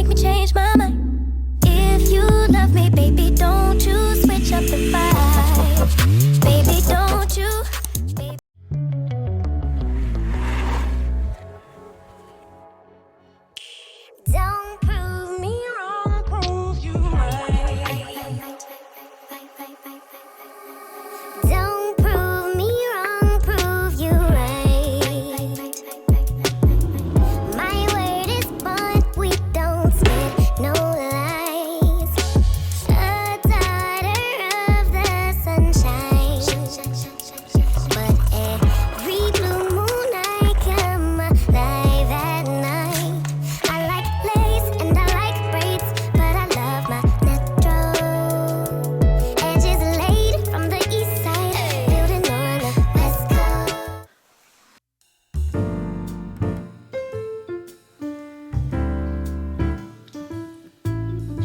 make me change my mind. If you love me, baby, don't you switch up the vibe. Baby, don't you? Baby. Don't prove me wrong, prove you right. Don't prove me wrong, prove you right. My word is bond, we don't spit no lies. A daughter of the sunshine, but every blue moon I come alive at night. I like lace and I like braids, but I love my natural edges laid from the east side, building on the west coast.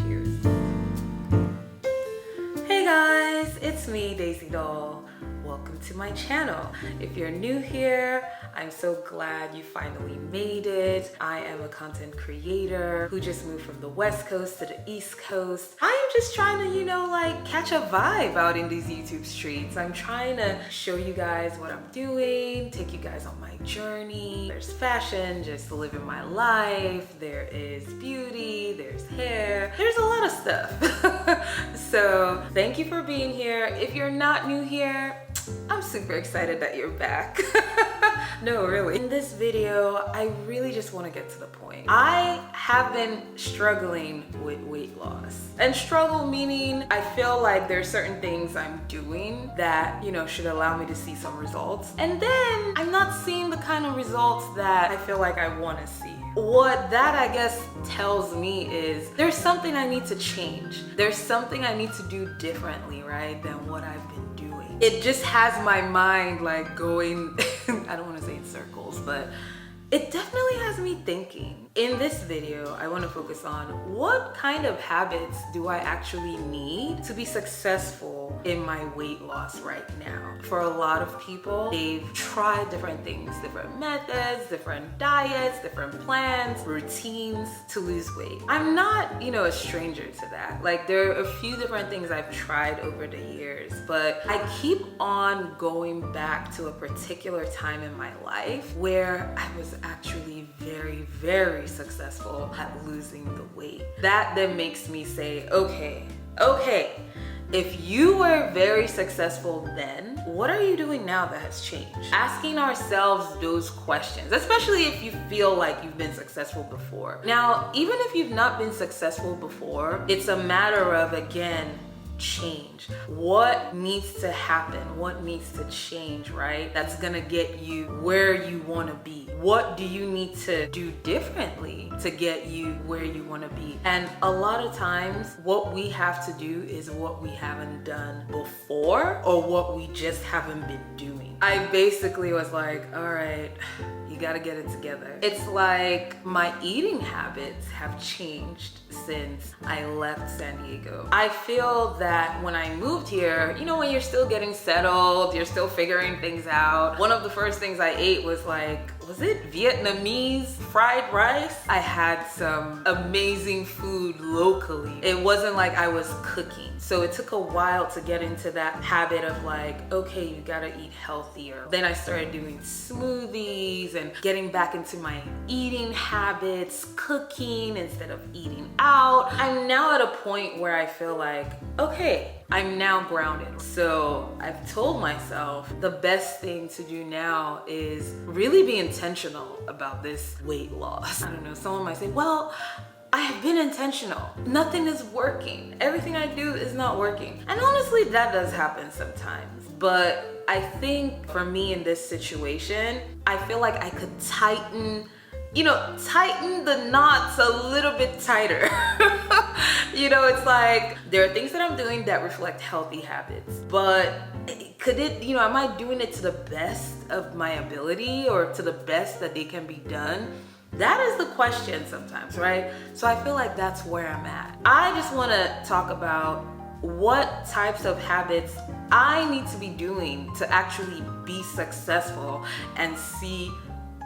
Cheers. Hey guys, it's me, Daisy Doll. Welcome to my channel. If you're new here, I'm so glad you finally made it. I am a content creator who just moved from the West Coast to the East Coast. I am just trying to, like catch a vibe out in these YouTube streets. I'm trying to show you guys what I'm doing, take you guys on my journey. There's fashion, just living my life. There is beauty, there's hair, there's a lot of stuff. So thank you for being here. If you're not new here, I'm super excited that you're back. No, really. In this video, I really just want to get to the point. I have been struggling with weight loss. And struggle meaning I feel like there's certain things I'm doing that, should allow me to see some results. And then I'm not seeing the kind of results that I feel like I want to see. What that, I guess, tells me is there's something I need to change. There's something I need to do differently, right, than what I've been doing. It just has my mind like going, I don't want to say in circles, but it definitely has me thinking. In this video, I want to focus on what kind of habits do I actually need to be successful in my weight loss right now. For a lot of people, they've tried different things, different methods, different diets, different plans, routines to lose weight. I'm not, a stranger to that. Like, there are a few different things I've tried over the years, but I keep on going back to a particular time in my life where I was actually very, very successful at losing the weight. That then makes me say, okay, if you were very successful then, what are you doing now that has changed? Asking ourselves those questions, especially if you feel like you've been successful before. Now, even if you've not been successful before, it's a matter of, again, change. What needs to happen? What needs to change, right? That's gonna get you where you wanna be. What do you need to do differently to get you where you wanna be? And a lot of times, what we have to do is what we haven't done before or what we just haven't been doing. I basically was like, all right, you gotta get it together. It's like my eating habits have changed since I left San Diego. I feel that when I moved here, when you're still getting settled, you're still figuring things out. One of the first things I ate was it Vietnamese fried rice? I had some amazing food locally. It wasn't like I was cooking. So it took a while to get into that habit of okay, you gotta eat healthier. Then I started doing smoothies and getting back into my eating habits, cooking instead of eating out. I'm now at a point where I feel like, okay, I'm now grounded. So I've told myself the best thing to do now is really be intentional about this weight loss. I don't know, someone might say, well, I have been intentional. Nothing is working. Everything I do is not working. And honestly, that does happen sometimes. But I think for me in this situation, I feel like I could tighten the knots a little bit tighter. It's like there are things that I'm doing that reflect healthy habits, but am I doing it to the best of my ability or to the best that they can be done? That is the question sometimes, right? So I feel like that's where I'm at. I just want to talk about what types of habits I need to be doing to actually be successful and see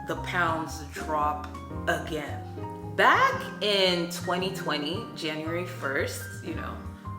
the pounds drop again. Back in 2020, January 1st, you know,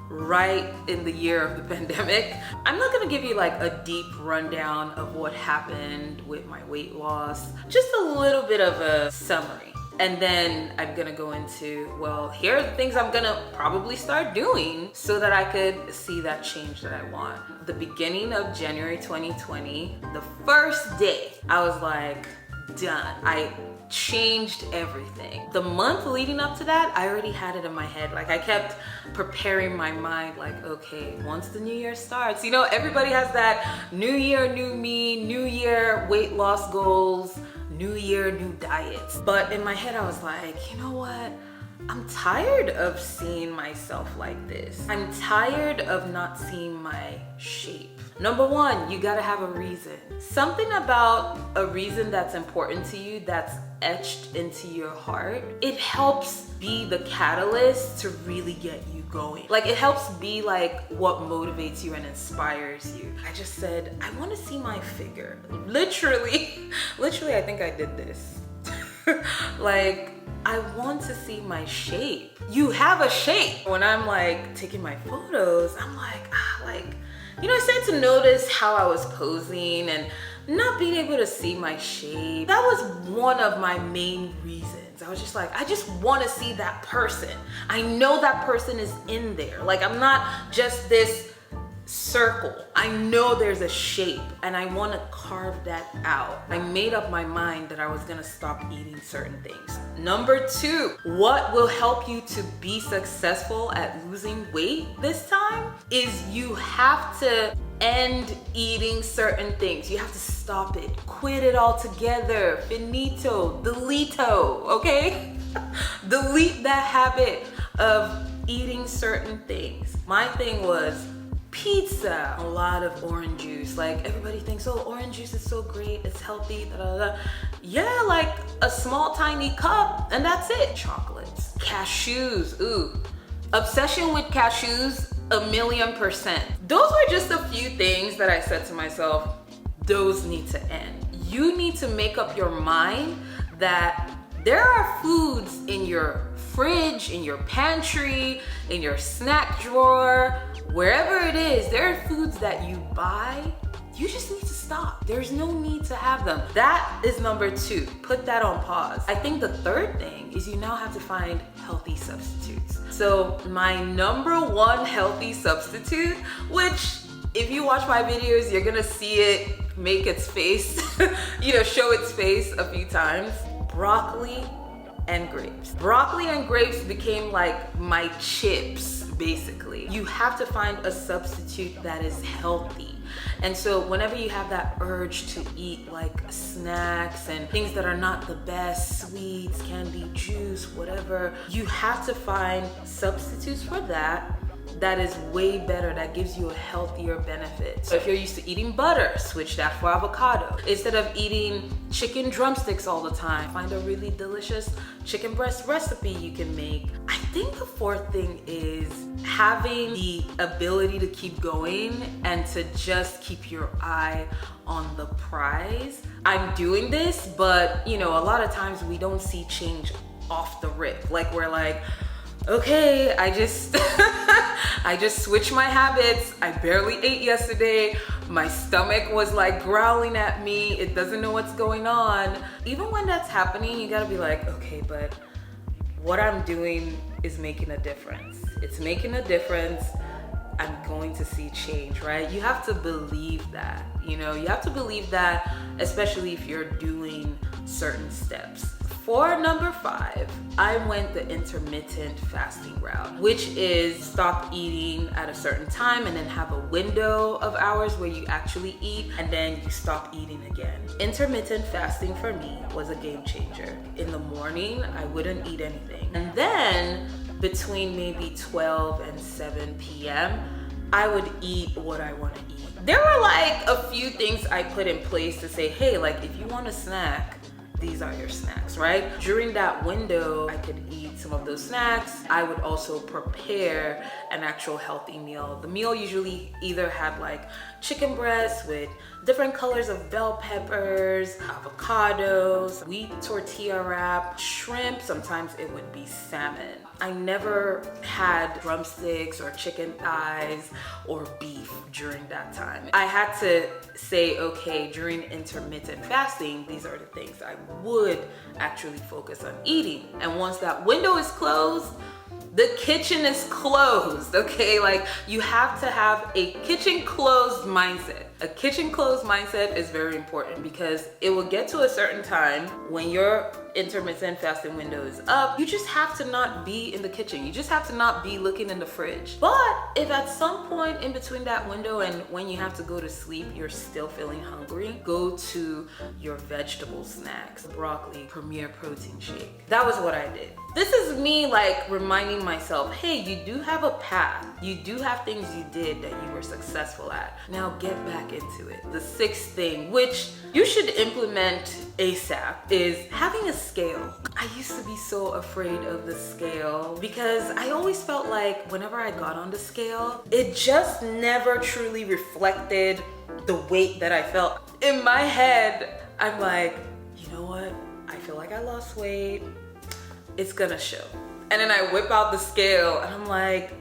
right in the year of the pandemic, I'm not gonna give you like a deep rundown of what happened with my weight loss, just a little bit of a summary. And then I'm gonna go into, well, here are the things I'm gonna probably start doing so that I could see that change that I want. The beginning of January 2020, the first day, I was like, done. I changed everything. The month leading up to that, I already had it in my head. Like I kept preparing my mind like, okay, once the new year starts, you know, everybody has that new year, new me, new year weight loss goals, new year, new diets. But in my head, I was like, you know what? I'm tired of seeing myself like this. I'm tired of not seeing my shape. Number one, you gotta have a reason. Something about a reason that's important to you, that's etched into your heart. It helps be the catalyst to really get you going. Like it helps be like what motivates you and inspires you. I just said, I wanna see my figure. Literally, I think I did this. Like, I want to see my shape. You have a shape. When I'm like taking my photos, I'm like, you know, I started to notice how I was posing and not being able to see my shape. That was one of my main reasons. I was just like, I just want to see that person. I know that person is in there. Like, I'm not just this circle. I know there's a shape and I want to carve that out. I made up my mind that I was going to stop eating certain things. Number two, what will help you to be successful at losing weight this time is you have to end eating certain things. You have to stop it. Quit it altogether. Finito. Delito. Okay? Delete that habit of eating certain things. My thing was pizza, a lot of orange juice. Like everybody thinks, oh, orange juice is so great, it's healthy, da, da, da. Yeah, like a small tiny cup and that's it. Chocolates, cashews, ooh. Obsession with cashews, 1,000,000%. Those were just a few things that I said to myself, those need to end. You need to make up your mind that there are foods in your fridge, in your pantry, in your snack drawer, wherever it is, there are foods that you buy, you just need to stop. There's no need to have them. That is number two. Put that on pause. I think the third thing is you now have to find healthy substitutes. So my number one healthy substitute, which if you watch my videos, you're gonna see it make its face, you know, show its face a few times. Broccoli and grapes. Broccoli and grapes became like my chips, basically. You have to find a substitute that is healthy. And so whenever you have that urge to eat like snacks and things that are not the best, sweets, candy, juice, whatever, you have to find substitutes for that that is way better, that gives you a healthier benefit. So if you're used to eating butter, switch that for avocado. Instead of eating chicken drumsticks all the time, find a really delicious chicken breast recipe you can make. I think the fourth thing is having the ability to keep going and to just keep your eye on the prize. I'm doing this, but you know, a lot of times we don't see change off the rip. Like we're like, okay, I just I just switched my habits. I barely ate yesterday. My stomach was like growling at me. It doesn't know what's going on. Even when that's happening, you gotta be like, okay, but what I'm doing is making a difference. It's making a difference. I'm going to see change, right? You have to believe that, you know, you have to believe that, especially if you're doing certain steps. For number 5, I went the intermittent fasting route, which is stop eating at a certain time and then have a window of hours where you actually eat and then you stop eating again. Intermittent fasting for me was a game changer. In the morning, I wouldn't eat anything. And then between maybe 12 and 7 p.m., I would eat what I want to eat. There were like a few things I put in place to say, hey, like if you want a snack, these are your snacks, right? During that window, I could eat some of those snacks. I would also prepare an actual healthy meal. The meal usually either had like chicken breast with different colors of bell peppers, avocados, wheat tortilla wrap, shrimp. Sometimes it would be salmon. I never had drumsticks or chicken thighs or beef during that time. I had to say, okay, during intermittent fasting, these are the things I would actually focus on eating. And once that window is closed, the kitchen is closed, okay? Like, you have to have a kitchen closed mindset. A kitchen closed mindset is very important because it will get to a certain time when your intermittent fasting window is up. You just have to not be in the kitchen. You just have to not be looking in the fridge. But if at some point in between that window and when you have to go to sleep, you're still feeling hungry, go to your vegetable snacks, broccoli, Premier protein shake. That was what I did. This is me like reminding myself, hey, you do have a path. You do have things you did that you were successful at. Now get back into it. The sixth thing, which you should implement ASAP, is having a scale. I used to be so afraid of the scale because I always felt like whenever I got on the scale, it just never truly reflected the weight that I felt. In my head, I'm like, you know what? I feel like I lost weight. It's gonna show. And then I whip out the scale and I'm like,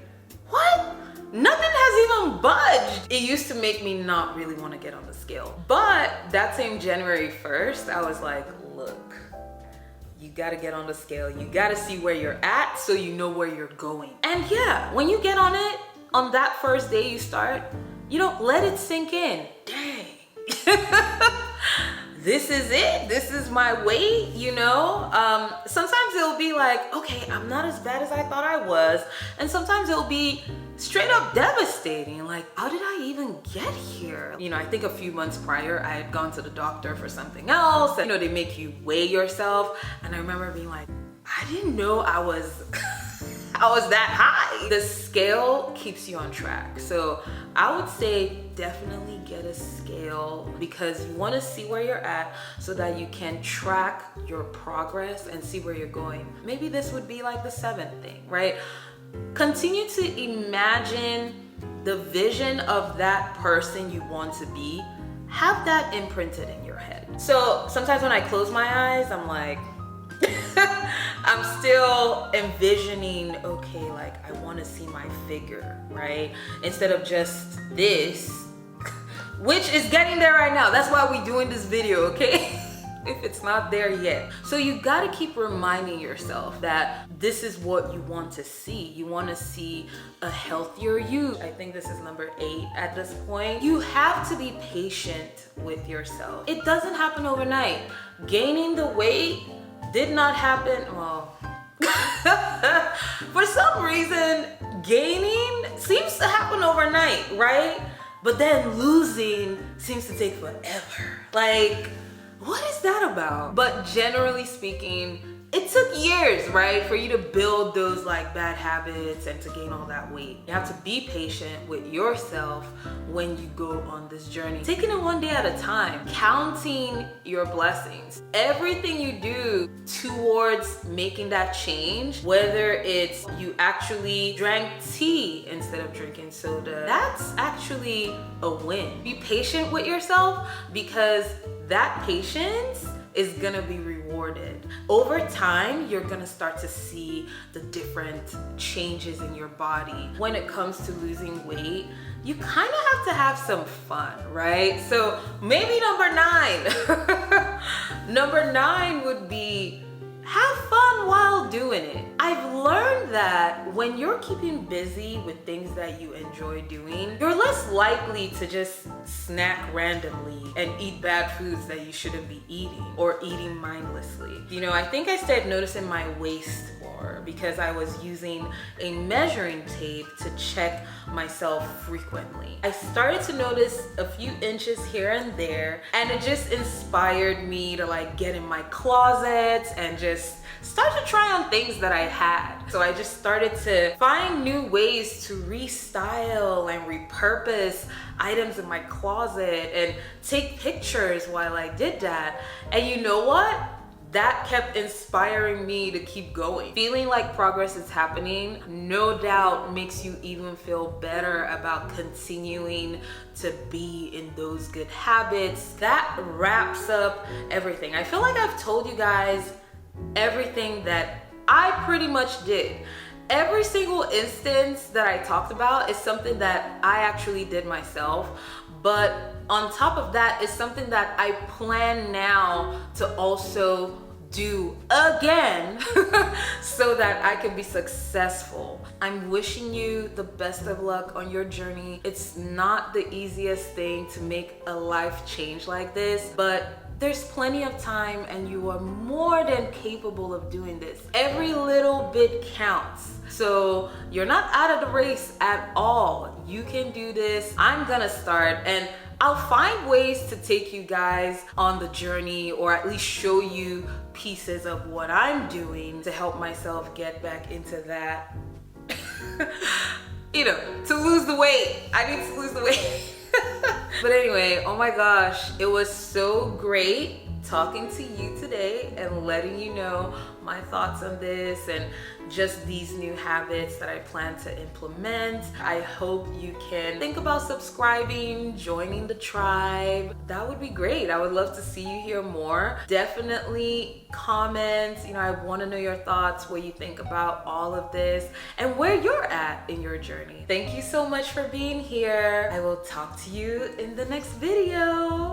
what? Nothing has even budged. It used to make me not really want to get on the scale. But that same January 1st, I was like, look, you gotta get on the scale. You gotta see where you're at so you know where you're going. And yeah, when you get on it, on that first day you start, you don't let it sink in. Dang. This is it. This is my weight, you know? Sometimes it'll be like, okay, I'm not as bad as I thought I was. And sometimes it'll be straight up devastating. Like, how did I even get here? You know, I think a few months prior, I had gone to the doctor for something else. And, you know, they make you weigh yourself. And I remember being like, I didn't know I was that high. The scale keeps you on track. So I would say definitely get a scale because you want to see where you're at so that you can track your progress and see where you're going. Maybe this would be like the seventh thing, right? Continue to imagine the vision of that person you want to be. Have that imprinted in your head. So sometimes when I close my eyes, I'm like, I'm still envisioning, okay, like I want to see my figure, right? Instead of just this, which is getting there right now. That's why we're doing this video, okay? If it's not there yet. So you gotta keep reminding yourself that this is what you want to see. You want to see a healthier you. I think this is number 8 at this point. You have to be patient with yourself. It doesn't happen overnight. Gaining the weight did not happen, well, for some reason, gaining seems to happen overnight, right? But then losing seems to take forever. Like, what is that about? But generally speaking, it took years, right, for you to build those like bad habits and to gain all that weight. You have to be patient with yourself when you go on this journey. Taking it one day at a time, counting your blessings. Everything you do towards making that change, whether it's you actually drank tea instead of drinking soda, that's actually a win. Be patient with yourself because that patience is gonna be rewarded. Over time, you're gonna start to see the different changes in your body. When it comes to losing weight, you kind of have to have some fun, right? So maybe number 9. Number 9 would be have fun while doing it. I've learned that when you're keeping busy with things that you enjoy doing, you're less likely to just snack randomly and eat bad foods that you shouldn't be eating or eating mindlessly. You know, I think I started noticing my waist more because I was using a measuring tape to check myself frequently. I started to notice a few inches here and there, and it just inspired me to like get in my closet and just start to try on things that I had. So I just started to find new ways to restyle and repurpose items in my closet and take pictures while I did that. And you know what? that kept inspiring me to keep going. Feeling like progress is happening, no doubt makes you even feel better about continuing to be in those good habits. That wraps up everything. I feel like I've told you guys everything that I pretty much did. Every single instance that I talked about is something that I actually did myself. But on top of that is something that I plan now to also do again so that I can be successful. I'm wishing you the best of luck on your journey. It's not the easiest thing to make a life change like this, but there's plenty of time and you are more than capable of doing this. Every little bit counts. So you're not out of the race at all. You can do this. I'm gonna start, and I'll find ways to take you guys on the journey, or at least show you pieces of what I'm doing to help myself get back into that, you know, to lose the weight. I need to lose the weight. But anyway, oh my gosh, it was so great talking to you today and letting you know my thoughts on this and just these new habits that I plan to implement. I hope you can think about subscribing, joining the tribe. That would be great. I would love to see you here more. Definitely comment. You know, I want to know your thoughts, what you think about all of this, and where you're at in your journey. Thank you so much for being here. I will talk to you in the next video.